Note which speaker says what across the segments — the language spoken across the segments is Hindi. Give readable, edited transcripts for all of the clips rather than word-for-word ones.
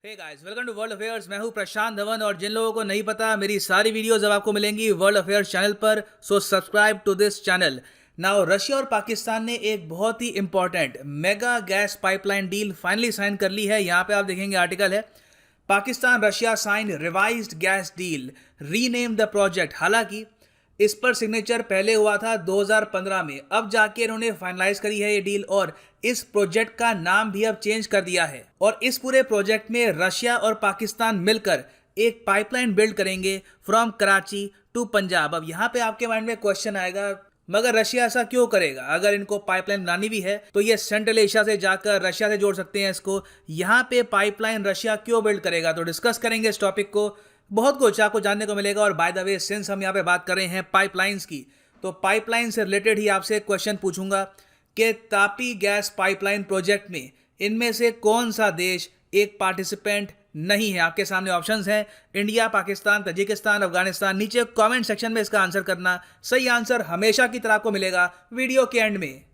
Speaker 1: Hey guys, welcome to world affairs. मैं हूं प्रशांत धवन और जिन लोगों को नहीं पता, मेरी सारी वीडियोस अब आपको मिलेंगी वर्ल्ड अफेयर्स चैनल पर, so subscribe to this channel. Now Russia और पाकिस्तान ने एक बहुत ही important mega gas pipeline deal finally sign कर ली है। यहाँ पे आप देखेंगे आर्टिकल है, Pakistan Russia sign revised gas deal, rename the project. हालांकि इस पर सिग्नेचर पहले हुआ था 2015 में, अब जाके इन्होंने फाइनलाइज करी है ये डील और इस प्रोजेक्ट का नाम भी अब चेंज कर दिया है। और इस पूरे प्रोजेक्ट में रशिया और पाकिस्तान मिलकर एक पाइपलाइन बिल्ड करेंगे फ्रॉम कराची टू पंजाब। अब यहाँ पे आपके माइंड में क्वेश्चन आएगा, मगर रशिया ऐसा क्यों करेगा? अगर इनको पाइपलाइन बनानी भी है तो ये सेंट्रल एशिया से जाकर रशिया से जोड़ सकते हैं इसको। यहाँ पे पाइपलाइन रशिया क्यों बिल्ड करेगा, तो डिस्कस करेंगे इस टॉपिक को। बहुत कुछ आपको जानने को मिलेगा। और बाय द वे, सिंस हम यहाँ पे बात कर रहे हैं पाइपलाइंस की, तो पाइपलाइन से रिलेटेड ही आपसे एक क्वेश्चन पूछूंगा कि तापी गैस पाइपलाइन प्रोजेक्ट में इनमें से कौन सा देश एक पार्टिसिपेंट नहीं है? आपके सामने ऑप्शंस हैं, इंडिया, पाकिस्तान, तजिकिस्तान, अफगानिस्तान। नीचे कमेंट सेक्शन में इसका आंसर करना। सही आंसर हमेशा की तरह आपको मिलेगा वीडियो के एंड में।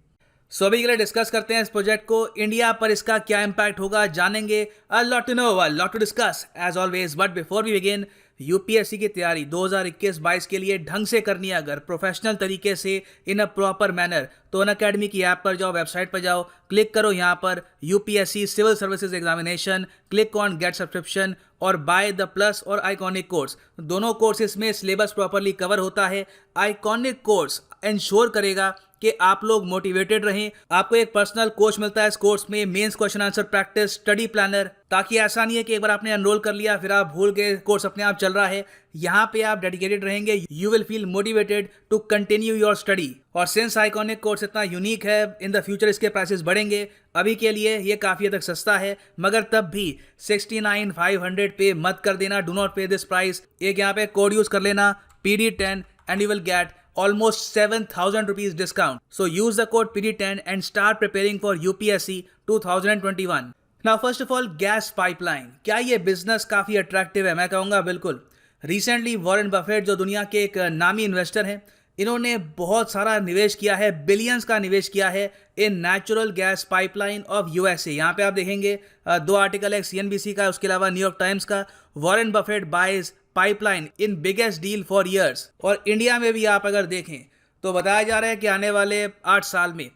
Speaker 1: सो अभी के लिए डिस्कस करते हैं इस प्रोजेक्ट को। इंडिया पर इसका क्या इंपैक्ट होगा जानेंगे। A lot to know, a lot to discuss as always. But before we begin, UPSC की तैयारी 2021-22 के लिए ढंग से करनी है अगर प्रोफेशनल तरीके से, इन अ प्रॉपर मैनर, तो अनअकैडमी की ऐप पर जाओ, वेबसाइट पर जाओ, क्लिक करो यहाँ पर UPSC civil services examination, click on get subscription और बाय द प्लस और आइकॉनिक कोर्स। दोनों कोर्सेज में सिलेबस प्रॉपरली कवर होता है। आइकॉनिक कोर्स इंश्योर करेगा कि आप लोग मोटिवेटेड रहें। आपको एक पर्सनल कोच मिलता है इस कोर्स में, mains question answer practice, study planner, ताकि ऐसा नहीं है कि एक बार आपने एनरोल कर लिया फिर आप भूल गए, कोर्स अपने आप चल रहा है। यहाँ पे आप डेडिकेटेड रहेंगे, you will feel motivated to continue your study. और सिंस आइकॉनिक कोर्स इतना यूनिक है, इन द फ्यूचर इसके प्राइसेस बढ़ेंगे। अभी के लिए ये काफी हद तक सस्ता है, मगर तब भी 69,500 पे मत कर देना। डू नॉट पे दिस प्राइस। एक यहाँ पे कोड यूज कर लेना PD10 and you will get almost 7,000 rupees discount. So use the code PD10 and start preparing for UPSC 2021. Now first of all, gas pipeline. क्या ये बिजनेस काफी अट्रैक्टिव है? मैं कहूँगा बिल्कुल। रिसेंटली वॉरेन बफेट, जो दुनिया के एक नामी इन्वेस्टर हैं, इन्होंने बहुत सारा निवेश किया है, बिलियंस का निवेश किया है in natural gas pipeline of USA. यहाँ पे आप देखेंगे दो आर्टिकल है, CNBC का, उसके अलावा न्यूयॉर्क टाइम्स का। Warren Buffett buys pipeline in biggest deal for years. और इंडिया में भी आप अगर देखें तो बताया जा रहा है कि आने वाले 8 साल में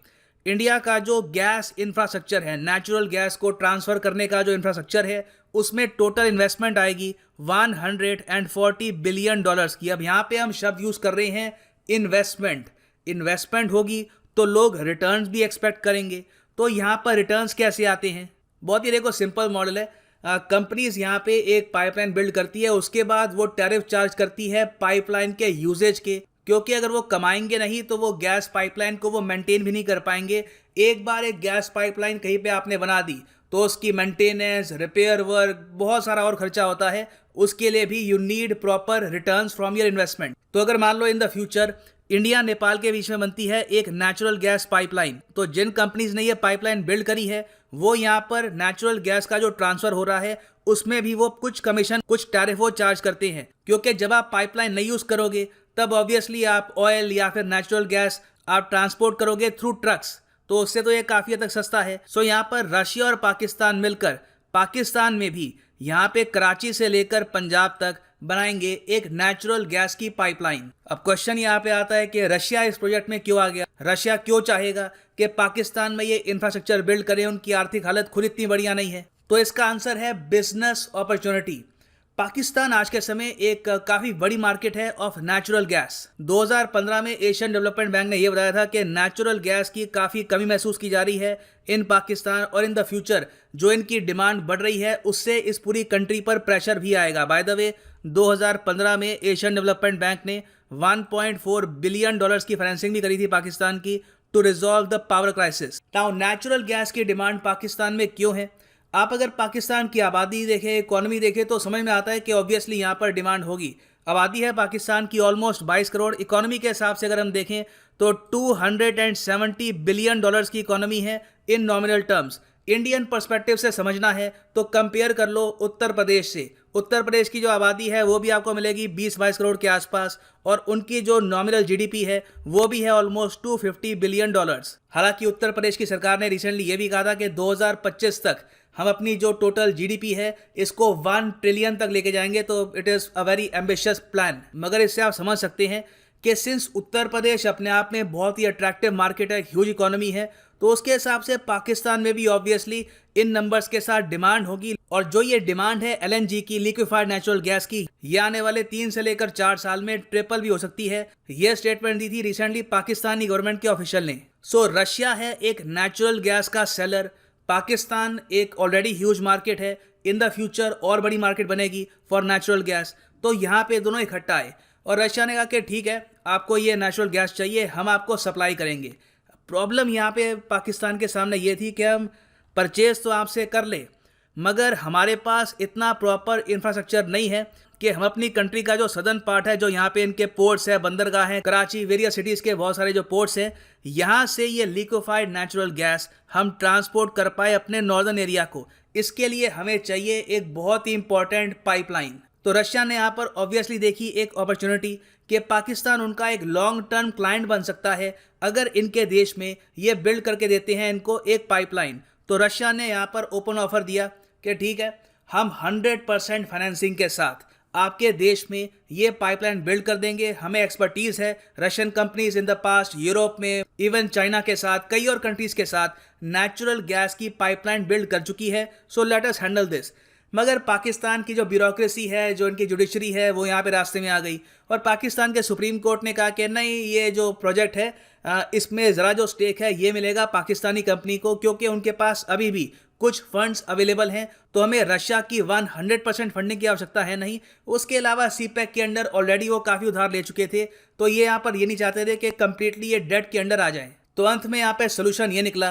Speaker 1: इंडिया का जो गैस इंफ्रास्ट्रक्चर है, नेचुरल गैस को ट्रांसफर करने का जो इंफ्रास्ट्रक्चर है, उसमें टोटल इन्वेस्टमेंट आएगी $140 बिलियन की। अब यहाँ पे हम शब्द यूज कर रहे हैं इन्वेस्टमेंट। इन्वेस्टमेंट होगी तो लोग रिटर्न्स भी एक्सपेक्ट करेंगे। तो यहाँ पर रिटर्न्स कैसे आते हैं? बहुत ही देखो सिंपल मॉडल है। कंपनीज यहाँ पे एक पाइपलाइन बिल्ड करती है, उसके बाद वो टैरिफ चार्ज करती है पाइपलाइन के यूजेज के, क्योंकि अगर वो कमाएंगे नहीं तो वो गैस पाइपलाइन को वो मेंटेन भी नहीं कर पाएंगे। एक बार एक गैस पाइपलाइन कहीं पे आपने बना दी तो उसकी मेंटेनेंस, रिपेयर वर्क, बहुत सारा और खर्चा होता है। उसके लिए भी you need proper returns from your investment. तो अगर मान लो in the future India Nepal के बीच में बनती है एक नेचुरल गैस पाइपलाइन, तो जिन कंपनीज ने ये पाइपलाइन बिल्ड करी है वो यहाँ पर नेचुरल गैस का जो ट्रांसफर हो रहा है उसमें भी वो कुछ कमीशन, कुछ टैरिफ वो चार्ज करते हैं। क्योंकि जब आप पाइपलाइन नहीं यूज करोगे तब ऑब्वियसली आप ऑयल या फिर नेचुरल गैस आप ट्रांसपोर्ट करोगे थ्रू ट्रक्स, तो उससे तो ये काफी हद तक सस्ता है। सो यहाँ पर रशिया और पाकिस्तान मिलकर पाकिस्तान में भी यहाँ पे कराची से लेकर पंजाब तक बनाएंगे एक नेचुरल गैस की पाइपलाइन। अब क्वेश्चन यहाँ पे आता है कि रशिया इस प्रोजेक्ट में क्यों आ गया? रशिया क्यों चाहेगा कि पाकिस्तान में ये इंफ्रास्ट्रक्चर बिल्ड करे? उनकी आर्थिक हालत खुद इतनी बढ़िया नहीं है। तो इसका आंसर है बिजनेस अपॉर्चुनिटी। पाकिस्तान आज के समय एक काफी बड़ी मार्केट है ऑफ नेचुरल गैस। 2015 में एशियन डेवलपमेंट बैंक ने यह बताया था कि नेचुरल गैस की काफी कमी महसूस की जा रही है इन पाकिस्तान, और इन द फ्यूचर जो इनकी डिमांड बढ़ रही है उससे इस पूरी कंट्री पर प्रेशर भी आएगा। बाय द वे, 2015 में एशियन डेवलपमेंट बैंक ने $1.4 बिलियन की फाइनेंसिंग भी करी थी पाकिस्तान की to resolve the power crisis. Now natural gas की डिमांड पाकिस्तान में क्यों है? आप अगर पाकिस्तान की आबादी देखें, इकोनॉमी देखें, तो समझ में आता है कि ऑब्वियसली यहाँ पर डिमांड होगी। आबादी है पाकिस्तान की ऑलमोस्ट 22 करोड़। इकोनॉमी के हिसाब से अगर हम देखें तो $270 बिलियन की इकोनॉमी है इन नॉमिनल टर्म्स। इंडियन पर्सपेक्टिव से समझना है तो कंपेयर कर लो उत्तर प्रदेश से। उत्तर प्रदेश की जो आबादी है वो भी आपको मिलेगी 20-22 करोड़ के आसपास, और उनकी जो नॉमिनल जीडीपी है वो भी है ऑलमोस्ट $250 बिलियन। हालांकि उत्तर प्रदेश की सरकार ने रिसेंटली ये भी कहा था कि 2025 तक हम अपनी जो टोटल जीडीपी है इसको 1 ट्रिलियन तक लेके जाएंगे, तो it is a very ambitious plan. मगर इससे आप समझ सकते हैं कि सिंस उत्तर प्रदेश अपने आप में बहुत ही अट्रैक्टिव मार्केट है, ह्यूज इकोनॉमी है, तो उसके हिसाब से पाकिस्तान में भी ऑब्वियसली इन नंबर्स के साथ डिमांड होगी। और जो ये डिमांड है एलएनजी की, लिक्विफाइड नेचुरल गैस की, ये आने वाले 3 से लेकर 4 साल में ट्रिपल भी हो सकती है। ये स्टेटमेंट दी थी रिसेंटली पाकिस्तानी गवर्नमेंट के ऑफिशियल ने। सो रशिया है एक नेचुरल गैस का सेलर, पाकिस्तान एक ऑलरेडी ह्यूज मार्केट है, इन द फ्यूचर और बड़ी मार्केट बनेगी फॉर नेचुरल गैस। तो यहाँ पे दोनों इकट्ठा आए और रशिया ने कहा कि ठीक है, आपको ये नेचुरल गैस चाहिए, हम आपको सप्लाई करेंगे। प्रॉब्लम यहाँ पे पाकिस्तान के सामने ये थी कि हम परचेज तो आपसे कर ले, मगर हमारे पास इतना प्रॉपर इंफ्रास्ट्रक्चर नहीं है कि हम अपनी कंट्री का जो सदर्न पार्ट है, जो यहाँ पे इनके पोर्ट्स है, बंदरगाह हैं, कराची, वेरियस सिटीज़ के बहुत सारे जो पोर्ट्स हैं, यहाँ से ये लिक्विफाइड नेचुरल गैस हम ट्रांसपोर्ट कर पाए अपने नॉर्दर्न एरिया को। इसके लिए हमें चाहिए एक बहुत ही इंपॉर्टेंट पाइपलाइन। तो रशिया ने यहाँ पर ऑब्वियसली देखी एक अपॉर्चुनिटी कि पाकिस्तान उनका एक लॉन्ग टर्म क्लाइंट बन सकता है अगर इनके देश में ये बिल्ड करके देते हैं इनको एक पाइपलाइन। तो रशिया ने यहाँ पर ओपन ऑफर दिया कि ठीक है, हम 100% फाइनेंसिंग के साथ आपके देश में ये पाइपलाइन बिल्ड कर देंगे। हमें एक्सपर्टीज़ है, Russian companies in the past Europe में, इवन चाइना के साथ, कई और कंट्रीज़ के साथ नेचुरल गैस की पाइपलाइन बिल्ड कर चुकी है। So let us handle this. मगर पाकिस्तान की जो ब्यूरोक्रेसी है, जो इनकी जुडिशरी है, वो यहाँ पे रास्ते में आ गई और पाकिस्तान के सुप्रीम कोर्ट ने कहा कि नहीं, ये जो प्रोजेक्ट है इसमें ज़रा जो स्टेक है ये मिलेगा पाकिस्तानी कंपनी को, क्योंकि उनके पास अभी भी कुछ फंड्स अवेलेबल हैं। तो हमें रशिया की 100% फंडिंग की आवश्यकता है नहीं। उसके अलावा सीपैक के अंडर ऑलरेडी वो काफ़ी उधार ले चुके थे, तो ये यहाँ पर ये नहीं चाहते थे कि कंप्लीटली ये डेट के अंडर आ जाए। तो अंत में यहाँ पे सोल्यूशन ये निकला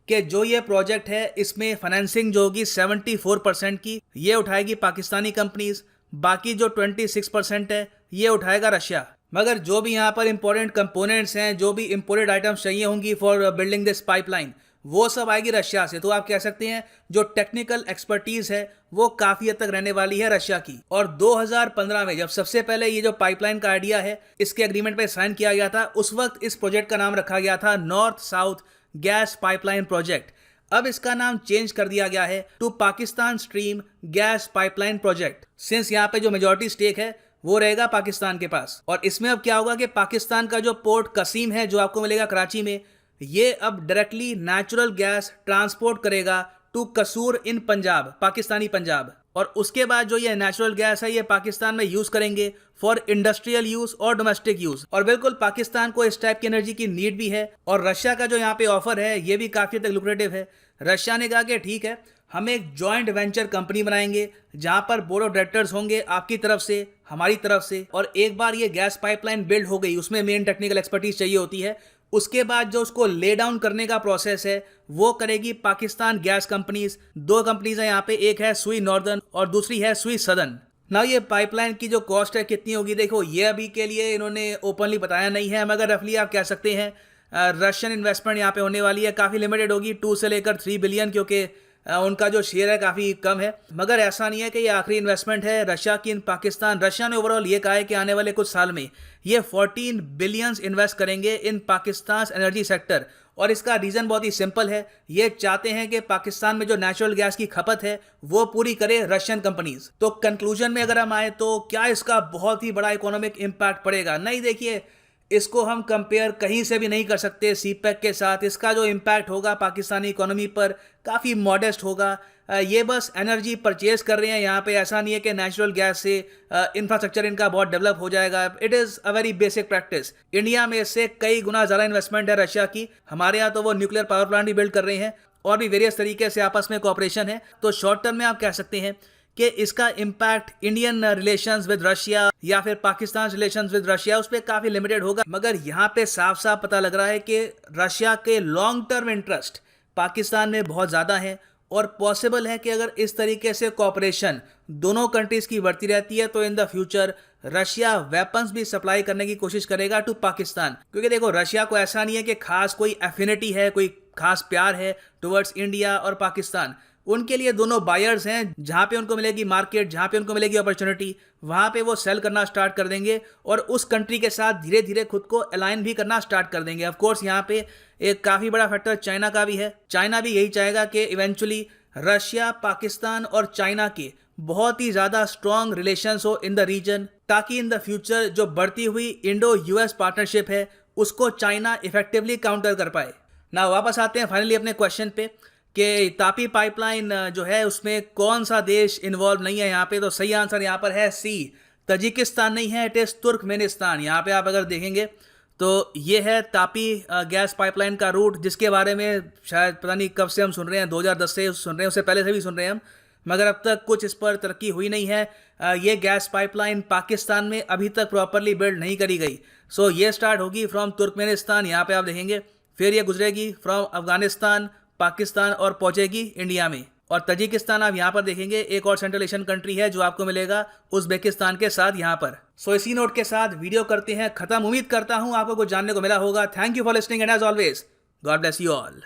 Speaker 1: कि जो ये प्रोजेक्ट है इसमें फाइनेंसिंग जो होगी 74% की ये उठाएगी पाकिस्तानी कंपनीज, बाकी जो 26% है ये उठाएगा रशिया। मगर जो भी यहाँ पर इंपॉर्टेंट कंपोनेंट्स हैं, जो भी इंपोर्टेड आइटम्स चाहिए होंगी फॉर बिल्डिंग दिस पाइपलाइन, वो सब आएगी रशिया से। तो आप कह सकते हैं जो टेक्निकल एक्सपर्टीज है वो काफ़ी हद तक रहने वाली है रशिया की। और 2015 में जब सबसे पहले ये जो पाइपलाइन का आइडिया है इसके एग्रीमेंट पे साइन किया गया था, उस वक्त इस प्रोजेक्ट का नाम रखा गया था north south gas pipeline project. अब इसका नाम चेंज कर दिया गया है to Pakistan stream gas pipeline project, since यहाँ पे जो मेजॉरिटी स्टेक है वो रहेगा पाकिस्तान के पास। और इसमें अब क्या होगा कि पाकिस्तान का जो पोर्ट कसीम है जो आपको मिलेगा कराची में, ये अब डायरेक्टली नेचुरल गैस ट्रांसपोर्ट करेगा टू कसूर इन पंजाब, पाकिस्तानी पंजाब। और उसके बाद जो ये नेचुरल गैस है ये पाकिस्तान में यूज़ करेंगे फॉर इंडस्ट्रियल यूज़ और डोमेस्टिक यूज़। और बिल्कुल पाकिस्तान को इस टाइप की एनर्जी की नीड भी है। और रशिया का जो यहाँ पे ऑफर है ये भी काफ़ी तक लुक्रेटिव है। रशिया ने कहा कि ठीक है, हम एक जॉइंट वेंचर कंपनी बनाएंगे जहाँ पर बोर्ड ऑफ डायरेक्टर्स होंगे आपकी तरफ से, हमारी तरफ से। और एक बार ये गैस पाइपलाइन बिल्ड हो गई, उसमें मेन टेक्निकल एक्सपर्टीज चाहिए होती है, उसके बाद जो उसको ले डाउन करने का प्रोसेस है वो करेगी पाकिस्तान गैस कंपनीज। 2 कंपनीज हैं यहाँ पे, एक है सुई नॉर्दर्न और दूसरी है सुई सदर्न। ना ये पाइपलाइन की जो कॉस्ट है कितनी होगी, देखो ये अभी के लिए इन्होंने ओपनली बताया नहीं है, मगर रफली आप कह सकते हैं रशियन इन्वेस्टमेंट यहाँ पे होने वाली है, काफ़ी लिमिटेड होगी, 2 से लेकर 3 बिलियन, क्योंकि उनका जो शेयर है काफ़ी कम है। मगर ऐसा नहीं है कि ये आखिरी इन्वेस्टमेंट है रशिया की इन पाकिस्तान। रशिया ने ओवरऑल ये कहा है कि आने वाले कुछ साल में ये 14 बिलियंस इन्वेस्ट करेंगे इन पाकिस्तान एनर्जी सेक्टर। और इसका रीज़न बहुत ही सिंपल है, ये चाहते हैं कि पाकिस्तान में जो नेचुरल गैस की खपत है वो पूरी करे रशियन कंपनीज। तो कंक्लूजन में अगर हम आए तो क्या इसका बहुत ही बड़ा इकोनॉमिक इम्पैक्ट पड़ेगा? नहीं, देखिए इसको हम कंपेयर कहीं से भी नहीं कर सकते सीपैक के साथ। इसका जो इम्पैक्ट होगा पाकिस्तानी इकोनॉमी पर काफ़ी मॉडेस्ट होगा। ये बस एनर्जी परचेज कर रहे हैं यहाँ पे, ऐसा नहीं है कि नेचुरल गैस से इंफ्रास्ट्रक्चर इनका बहुत डेवलप हो जाएगा। It is a very basic practice. India में इससे कई गुना ज़्यादा इन्वेस्टमेंट है रशिया की। हमारे यहाँ तो वो न्यूक्लियर पावर प्लांट भी बिल्ड कर रहे हैं और भी वेरियस तरीके से आपस में कोऑपरेशन है। तो शॉर्ट टर्म में आप कह सकते हैं कि इसका impact Indian relations with Russia या फिर पाकिस्तान रिलेशंस विद रशिया उस पर काफ़ी लिमिटेड होगा। मगर यहाँ पे साफ साफ पता लग रहा है कि रशिया के लॉन्ग टर्म इंटरेस्ट पाकिस्तान में बहुत ज़्यादा है और पॉसिबल है कि अगर इस तरीके से कोऑपरेशन दोनों कंट्रीज़ की बढ़ती रहती है तो इन द फ्यूचर रशिया वेपन्स भी सप्लाई करने की कोशिश करेगा टू पाकिस्तान। क्योंकि देखो रशिया को ऐसा नहीं है कि खास कोई एफिनिटी है, कोई खास प्यार है टुवर्ड्स इंडिया और पाकिस्तान। उनके लिए दोनों बायर्स हैं, जहाँ पे उनको मिलेगी मार्केट, जहाँ पे उनको मिलेगी अपॉर्चुनिटी, वहाँ पे वो सेल करना स्टार्ट कर देंगे और उस कंट्री के साथ धीरे धीरे खुद को अलाइन भी करना स्टार्ट कर देंगे। ऑफ कोर्स यहाँ पे एक काफ़ी बड़ा फैक्टर चाइना का भी है। चाइना भी यही चाहेगा कि इवेंचुअली रशिया, पाकिस्तान और चाइना के बहुत ही ज़्यादा स्ट्रॉन्ग रिलेशंस हो इन द रीजन, ताकि इन द फ्यूचर जो बढ़ती हुई इंडो यूएस पार्टनरशिप है उसको चाइना इफेक्टिवली काउंटर कर पाए। ना वापस आते हैं फाइनली अपने क्वेश्चन पे कि तापी पाइपलाइन जो है उसमें कौन सा देश इन्वॉल्व नहीं है यहाँ पे। तो सही आंसर यहाँ पर है सी, तजिकिस्तान नहीं है, इट इज़ तुर्कमेनिस्तान। यहाँ पे आप अगर देखेंगे तो ये है तापी गैस पाइपलाइन का रूट, जिसके बारे में शायद पता नहीं कब से हम सुन रहे हैं, 2010 से सुन रहे हैं, उससे पहले से भी सुन रहे हैं हम, मगर अब तक कुछ इस पर तरक्की हुई नहीं है। ये गैस पाइपलाइन पाकिस्तान में अभी तक प्रॉपरली बिल्ड नहीं करी गई। सो ये स्टार्ट होगी फ्रॉम तुर्कमेनिस्तान, यहाँ पे आप देखेंगे, फिर ये गुजरेगी फ्रॉम अफगानिस्तान, पाकिस्तान और पहुंचेगी इंडिया में। और तजिकिस्तान आप यहाँ पर देखेंगे एक और सेंट्रल एशियन कंट्री है जो आपको मिलेगा उज्बेकिस्तान के साथ यहाँ पर। सो इसी नोट के साथ वीडियो करते हैं खत्म। उम्मीद करता हूँ आपको कुछ जानने को मिला होगा। Thank you for listening and as always God bless you all.